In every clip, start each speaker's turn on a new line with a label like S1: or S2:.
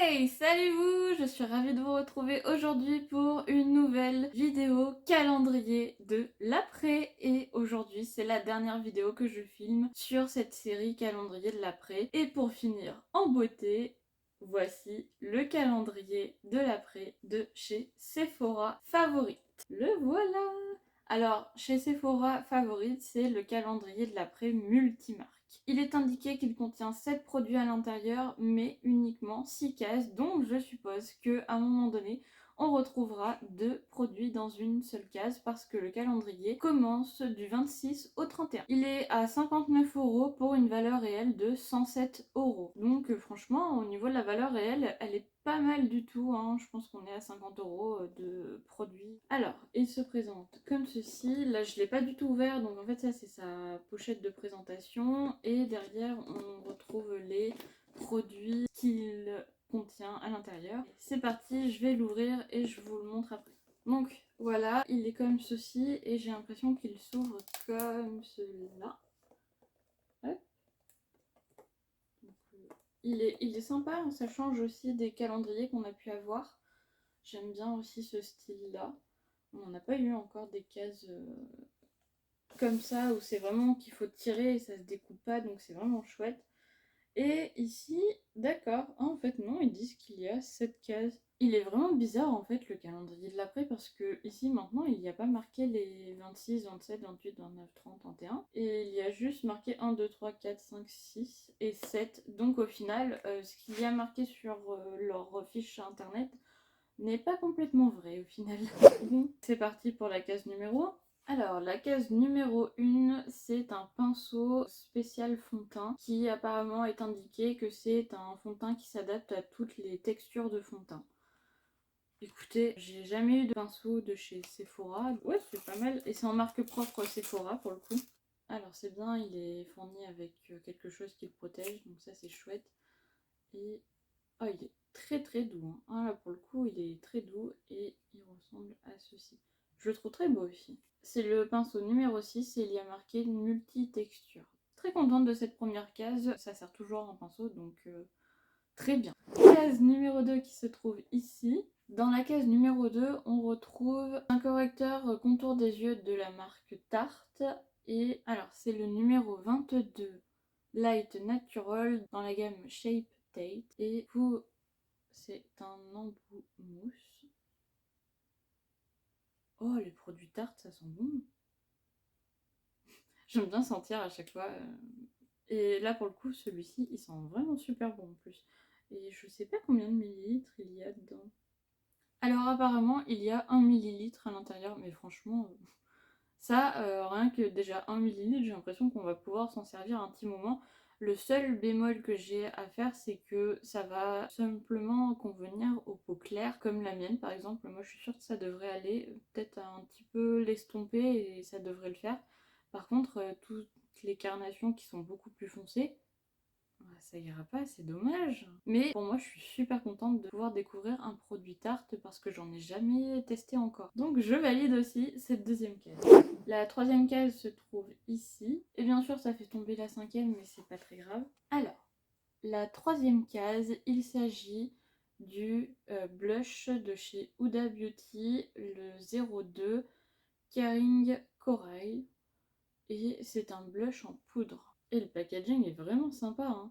S1: Hey, salut vous! Je suis ravie de vous retrouver aujourd'hui pour une nouvelle vidéo calendrier de l'après. Et aujourd'hui, c'est la dernière vidéo que je filme sur cette série calendrier de l'après. Et pour finir en beauté, voici le calendrier de l'après de chez Sephora Favorite. Le voilà! Alors, chez Sephora Favorite, c'est le calendrier de l'après multimarque. Il est indiqué qu'il contient 7 produits à l'intérieur, mais uniquement 6 cases, donc je suppose qu'à un moment donné, on retrouvera 2 produits dans une seule case parce que le calendrier commence du 26 au 31. Il est à 59€ pour une valeur réelle de 107€. Donc franchement, au niveau de la valeur réelle, elle est pas mal du tout, hein. Je pense qu'on est à 50€ de produits. Alors, il se présente comme ceci. Là, je l'ai pas du tout ouvert, donc en fait, ça c'est sa pochette de présentation. Et derrière, on retrouve les produits qu'il contient à l'intérieur. C'est parti, je vais l'ouvrir et je vous le montre après. Donc voilà, il est comme ceci et j'ai l'impression qu'il s'ouvre comme cela. Hop. Il est sympa, hein, ça change aussi des calendriers qu'on a pu avoir. J'aime bien aussi ce style-là. On n'en a pas eu encore des cases comme ça où c'est vraiment qu'il faut tirer et ça se découpe pas, donc c'est vraiment chouette. Et ici, d'accord, ah, en fait non, ils disent qu'il y a 7 cases. Il est vraiment bizarre en fait le calendrier de l'après parce que ici maintenant il n'y a pas marqué les 26, 27, 28, 29, 30, 31 et il y a juste marqué 1, 2, 3, 4, 5, 6 et 7. Donc au final, ce qu'il y a marqué sur leur fiche internet n'est pas complètement vrai au final. Bon, c'est parti pour la case numéro 1. Alors, la case numéro 1, c'est un pinceau spécial fond de teint qui apparemment est indiqué que c'est un fond de teint qui s'adapte à toutes les textures de fond de teint. Écoutez, j'ai jamais eu de pinceau de chez Sephora. Ouais, c'est pas mal. Et c'est en marque propre Sephora pour le coup. Alors, c'est bien, il est fourni avec quelque chose qui le protège, donc ça c'est chouette. Et oh, il est très très doux, hein. Ah, là pour le coup il est très doux et il ressemble à ceci. Je le trouve très beau aussi. C'est le pinceau numéro 6 et il y a marqué multi-texture. Très contente de cette première case, ça sert toujours en pinceau donc très bien. Case numéro 2 qui se trouve ici. Dans la case numéro 2 on retrouve un correcteur contour des yeux de la marque Tarte. Et alors c'est le numéro 22 Light Natural dans la gamme Shape Tate. Et vous, c'est un embout mousse. Oh, les produits Tarte, ça sent bon. J'aime bien sentir à chaque fois. Et là, pour le coup, celui-ci, il sent vraiment super bon en plus. Et je sais pas combien de millilitres il y a dedans. Alors apparemment, il y a 1 millilitre à l'intérieur, mais franchement, ça, rien que déjà 1 millilitre, j'ai l'impression qu'on va pouvoir s'en servir un petit moment. Le seul bémol que j'ai à faire, c'est que ça va simplement convenir aux peaux claires, comme la mienne par exemple. Moi je suis sûre que ça devrait aller, peut-être un petit peu l'estomper et ça devrait le faire. Par contre, toutes les carnations qui sont beaucoup plus foncées, ça ira pas, c'est dommage. Mais pour moi, je suis super contente de pouvoir découvrir un produit Tarte parce que j'en ai jamais testé encore. Donc je valide aussi cette deuxième case. La troisième case se trouve ici. Et bien sûr, ça fait tomber la cinquième, mais c'est pas très grave. Alors, la troisième case, il s'agit du blush de chez Huda Beauty, le 02 Caring Corail. Et c'est un blush en poudre. Et le packaging est vraiment sympa, hein.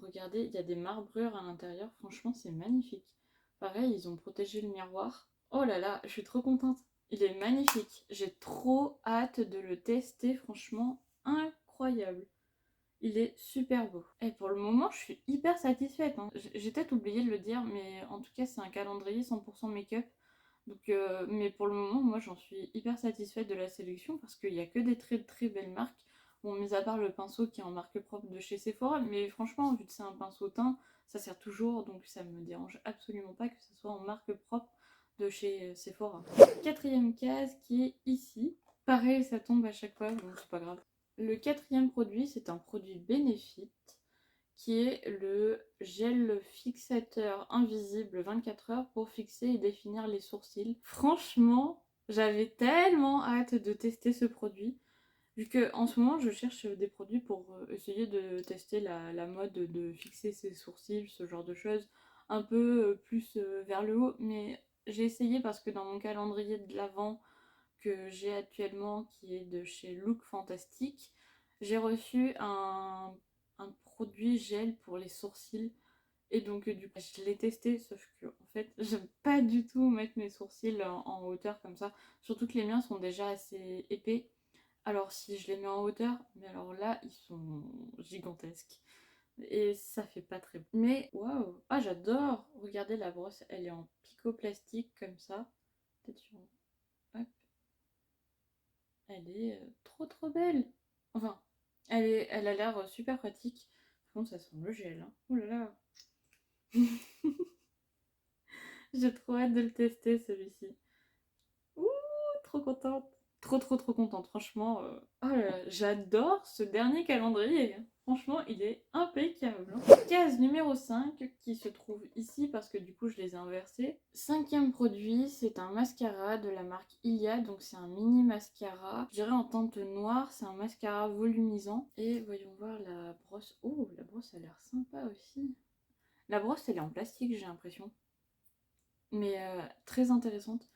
S1: Regardez, il y a des marbrures à l'intérieur, franchement c'est magnifique. Pareil, ils ont protégé le miroir. Oh là là, je suis trop contente. Il est magnifique. J'ai trop hâte de le tester, franchement incroyable. Il est super beau. Et pour le moment, je suis hyper satisfaite, hein. J'ai peut-être oublié de le dire, mais en tout cas, c'est un calendrier 100% make-up. Donc, mais pour le moment, moi, j'en suis hyper satisfaite de la sélection parce qu'il n'y a que des très très belles marques. Bon, mis à part le pinceau qui est en marque propre de chez Sephora, mais franchement, vu que c'est un pinceau teint, ça sert toujours, donc ça me dérange absolument pas que ce soit en marque propre de chez Sephora. Quatrième case qui est ici. Pareil, ça tombe à chaque fois, donc c'est pas grave. Le quatrième produit, c'est un produit Benefit qui est le gel fixateur invisible 24 heures pour fixer et définir les sourcils. Franchement, j'avais tellement hâte de tester ce produit. Vu que en ce moment je cherche des produits pour essayer de tester la mode de fixer ses sourcils, ce genre de choses. un peu plus vers le haut, mais j'ai essayé parce que dans mon calendrier de l'Avent que j'ai actuellement, qui est de chez Look Fantastic, j'ai reçu un produit gel pour les sourcils. Et donc du coup je l'ai testé, sauf que en fait j'aime pas du tout mettre mes sourcils en hauteur comme ça. Surtout que les miens sont déjà assez épais. Alors si je les mets en hauteur, mais alors là ils sont gigantesques. Et ça fait pas très beau. Mais waouh! Ah j'adore! Regardez la brosse, elle est en picoplastique comme ça. Peut-être sur... Hop. Elle est trop belle! Enfin, elle a l'air super pratique. Par contre ça sent le gel, hein. Oh là là! J'ai trop hâte de le tester celui-ci. Ouh, trop contente. Trop contente. Franchement, oh là là, j'adore ce dernier calendrier. Franchement, il est impeccable. Case numéro 5 qui se trouve ici parce que du coup je les ai inversés. Cinquième produit, c'est un mascara de la marque Iliad. Donc c'est un mini mascara. Je dirais en teinte noire, c'est un mascara volumisant. Et voyons voir la brosse. Oh, la brosse a l'air sympa aussi. La brosse, elle est en plastique, j'ai l'impression. Mais très intéressante.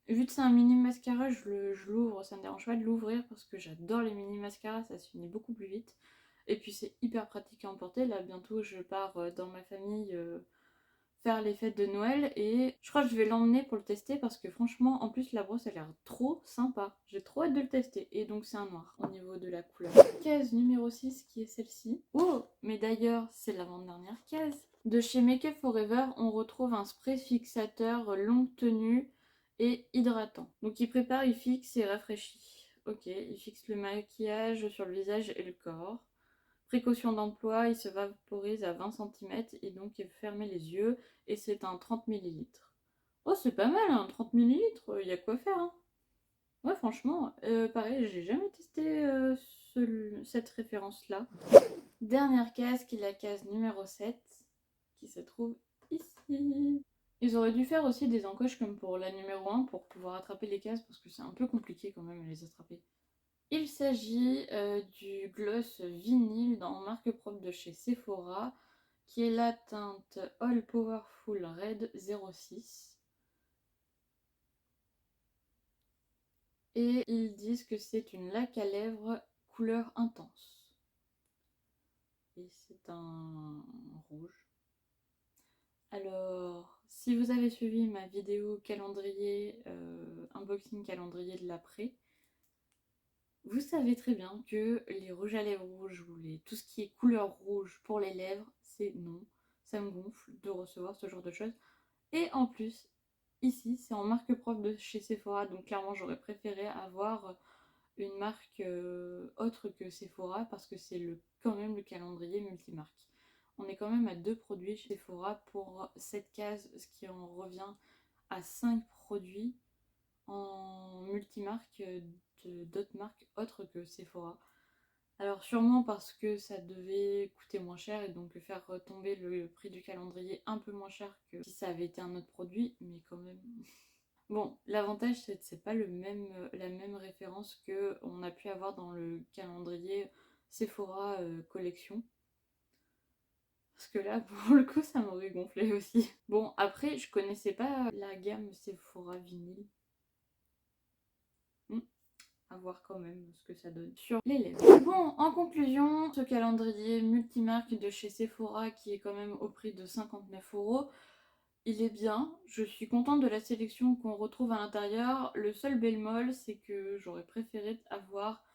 S1: Vu que c'est un mini mascara, je l'ouvre, ça me dérange pas de l'ouvrir parce que j'adore les mini mascaras, ça se finit beaucoup plus vite. Et puis c'est hyper pratique à emporter. Là bientôt je pars dans ma famille faire les fêtes de Noël et je crois que je vais l'emmener pour le tester parce que franchement en plus la brosse elle a l'air trop sympa. J'ai trop hâte de le tester et donc c'est un noir au niveau de la couleur. Case numéro 6 qui est celle-ci. Oh mais d'ailleurs c'est l'avant-dernière case. De chez Make Up Forever on retrouve un spray fixateur longue tenue et hydratant. Donc il prépare, il fixe et rafraîchit. Ok, il fixe le maquillage sur le visage et le corps. Précaution d'emploi, il se vaporise à 20 cm et donc il faut fermer les yeux et c'est un 30 ml. Oh c'est pas mal, hein, 30 ml, il y a quoi faire. Hein. Ouais franchement, pareil, j'ai jamais testé cette référence-là. Dernière case qui est la case numéro 7 qui se trouve ici. Ils auraient dû faire aussi des encoches comme pour la numéro 1 pour pouvoir attraper les cases parce que c'est un peu compliqué quand même à les attraper. Il s'agit du gloss vinyle dans marque propre de chez Sephora qui est la teinte All Powerful Red 06. Et ils disent que c'est une laque à lèvres couleur intense. Et c'est un rouge. Alors, si vous avez suivi ma vidéo calendrier, unboxing calendrier de l'après, vous savez très bien que les rouges à lèvres rouges ou tout ce qui est couleur rouge pour les lèvres, c'est non. Ça me gonfle de recevoir ce genre de choses. Et en plus, ici, c'est en marque propre de chez Sephora, donc clairement j'aurais préféré avoir une marque autre que Sephora parce que c'est quand même le calendrier multimarque. On est quand même à 2 produits chez Sephora pour cette case, ce qui en revient à 5 produits en multimarque d'autres marques autres que Sephora. Alors sûrement parce que ça devait coûter moins cher et donc faire tomber le prix du calendrier un peu moins cher que si ça avait été un autre produit, mais quand même. Bon, l'avantage c'est que c'est pas la même référence que on a pu avoir dans le calendrier Sephora collection. Parce que là, pour le coup, ça m'aurait gonflé aussi. Bon, après, je connaissais pas la gamme Sephora vinyle. À voir quand même ce que ça donne sur les lèvres. Bon, en conclusion, ce calendrier multimarque de chez Sephora qui est quand même au prix de 59 €, il est bien. Je suis contente de la sélection qu'on retrouve à l'intérieur. Le seul bémol, c'est que j'aurais préféré avoir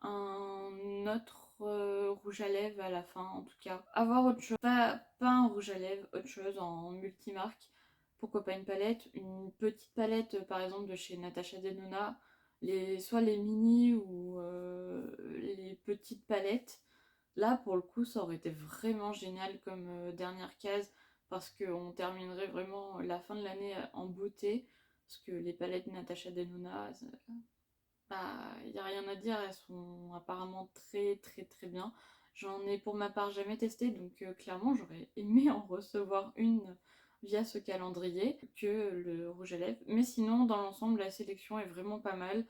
S1: un autre rouge à lèvres à la fin, en tout cas. Avoir autre chose, pas un rouge à lèvres, autre chose en multimarque. Pourquoi pas une palette, une petite palette par exemple de chez Natasha Denona, soit les mini ou les petites palettes. Là pour le coup ça aurait été vraiment génial comme dernière case parce qu'on terminerait vraiment la fin de l'année en beauté. Parce que les palettes Natasha Denona, bah, il n'y a rien à dire, elles sont apparemment très bien. J'en ai pour ma part jamais testé, donc clairement j'aurais aimé en recevoir une via ce calendrier que le rouge à lèvres. Mais sinon, dans l'ensemble, la sélection est vraiment pas mal.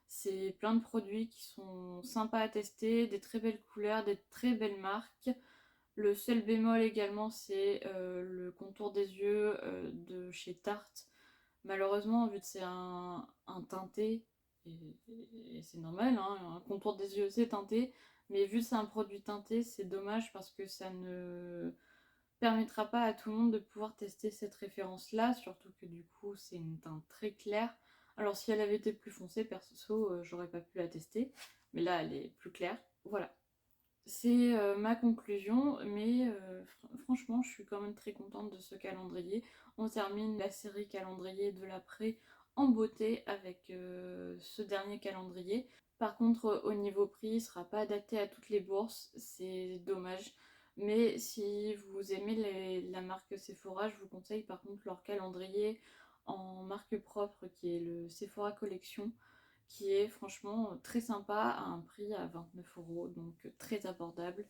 S1: C'est plein de produits qui sont sympas à tester, des très belles couleurs, des très belles marques. Le seul bémol également, c'est le contour des yeux de chez Tarte. Malheureusement, vu que c'est un teinté, et c'est normal, hein, un contour des yeux c'est teinté, mais vu que c'est un produit teinté, c'est dommage parce que ça ne permettra pas à tout le monde de pouvoir tester cette référence-là, surtout que du coup c'est une teinte très claire. Alors si elle avait été plus foncée, perso, j'aurais pas pu la tester, mais là elle est plus claire. Voilà. C'est ma conclusion, mais franchement, je suis quand même très contente de ce calendrier. On termine la série calendrier de l'après en beauté avec ce dernier calendrier. Par contre, au niveau prix, il ne sera pas adapté à toutes les bourses, c'est dommage. Mais si vous aimez la marque Sephora, je vous conseille par contre leur calendrier en marque propre qui est le Sephora Collection, qui est franchement très sympa à un prix à 29 €, donc très abordable.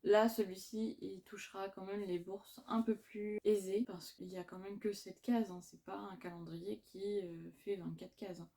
S1: Là, celui-ci, il touchera quand même les bourses un peu plus aisées, parce qu'il y a quand même que 7 cases, hein. C'est pas un calendrier qui fait 24 cases, hein.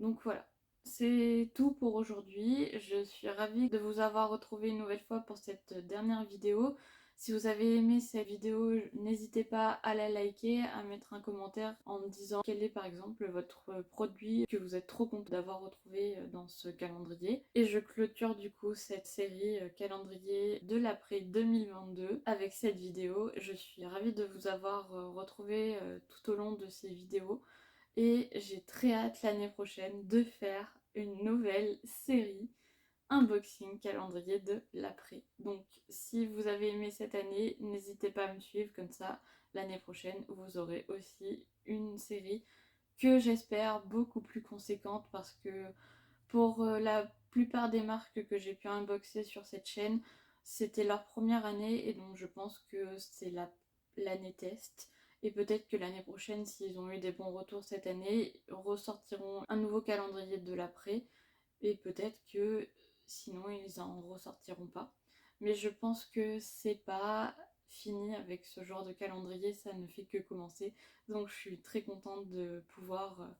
S1: Donc voilà, c'est tout pour aujourd'hui. Je suis ravie de vous avoir retrouvé une nouvelle fois pour cette dernière vidéo. Si vous avez aimé cette vidéo, n'hésitez pas à la liker, à mettre un commentaire en me disant quel est par exemple votre produit que vous êtes trop content d'avoir retrouvé dans ce calendrier. Et je clôture du coup cette série calendrier de l'après 2022 avec cette vidéo. Je suis ravie de vous avoir retrouvé tout au long de ces vidéos. Et j'ai très hâte l'année prochaine de faire une nouvelle série unboxing calendrier de l'après. Donc si vous avez aimé cette année, n'hésitez pas à me suivre, comme ça l'année prochaine vous aurez aussi une série que j'espère beaucoup plus conséquente, parce que pour la plupart des marques que j'ai pu unboxer sur cette chaîne, c'était leur première année et donc je pense que c'est l'année test. Et peut-être que l'année prochaine, s'ils ont eu des bons retours cette année, ressortiront un nouveau calendrier de l'après. Et peut-être que sinon ils en ressortiront pas. Mais je pense que c'est pas fini avec ce genre de calendrier, ça ne fait que commencer. Donc je suis très contente de pouvoir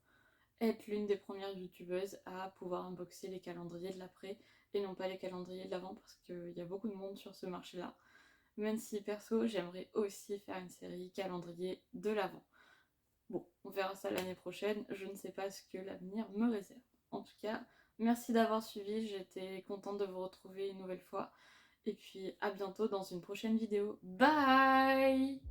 S1: être l'une des premières youtubeuses à pouvoir unboxer les calendriers de l'après et non pas les calendriers de l'avant, parce qu'il y a beaucoup de monde sur ce marché-là. Même si perso, j'aimerais aussi faire une série calendrier de l'avant. Bon, on verra ça l'année prochaine, je ne sais pas ce que l'avenir me réserve. En tout cas, merci d'avoir suivi, j'étais contente de vous retrouver une nouvelle fois. Et puis à bientôt dans une prochaine vidéo. Bye!